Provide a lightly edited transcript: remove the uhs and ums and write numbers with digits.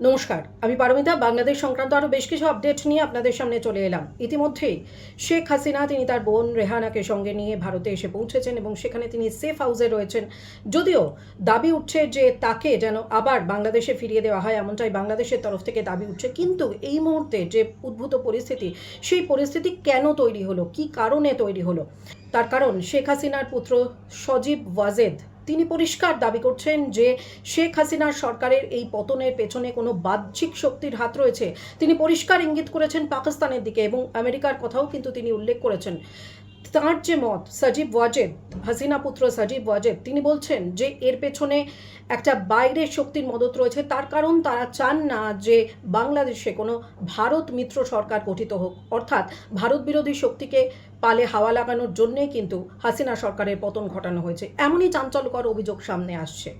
নমস্কার, আমি পারমিতা। বাংলাদেশ সংক্রান্ত আরও বেশ কিছু আপডেট নিয়ে আপনাদের সামনে চলে এলাম। ইতিমধ্যেই শেখ হাসিনা তিনি তার বোন রেহানাকে সঙ্গে নিয়ে ভারতে এসে পৌঁছেছেন এবং সেখানে তিনি সেফ হাউসে রয়েছেন। যদিও দাবি উঠছে যে তাকে যেন আবার বাংলাদেশে ফিরিয়ে দেওয়া হয়, এমনটাই বাংলাদেশের তরফ থেকে দাবি উঠছে। কিন্তু এই মুহূর্তে যে উদ্ভূত পরিস্থিতি, সেই পরিস্থিতি কেন তৈরি হলো, কী কারণে তৈরি হলো? তার কারণ শেখ হাসিনার পুত্র সজীব ওয়াজেদ তিনি পরিষ্কার দাবি করছেন যে শেখ হাসিনার সরকারের এই পতনের পেছনে কোনো বাহ্যিক শক্তির হাত রয়েছে। তিনি পরিষ্কার ইঙ্গিত করেছেন পাকিস্তানের দিকে এবং আমেরিকার কথাও কিন্তু তিনি উল্লেখ করেছেন। তাঁর যে মত, সজীব ওয়াজেদ, হাসিনা পুত্র সজীব ওয়াজেদ, তিনি বলছেন যে এর পেছনে একটা বাইরের শক্তির মদত রয়েছে। তার কারণ তারা চান না যে বাংলাদেশে কোনো ভারত মিত্র সরকার গঠিত হোক, অর্থাৎ ভারত বিরোধী শক্তিকে পালে হাওয়া লাগানোর জন্যেই কিন্তু হাসিনা সরকারের পতন ঘটানো হয়েছে। এমনই চাঞ্চল্যকর অভিযোগ সামনে আসছে।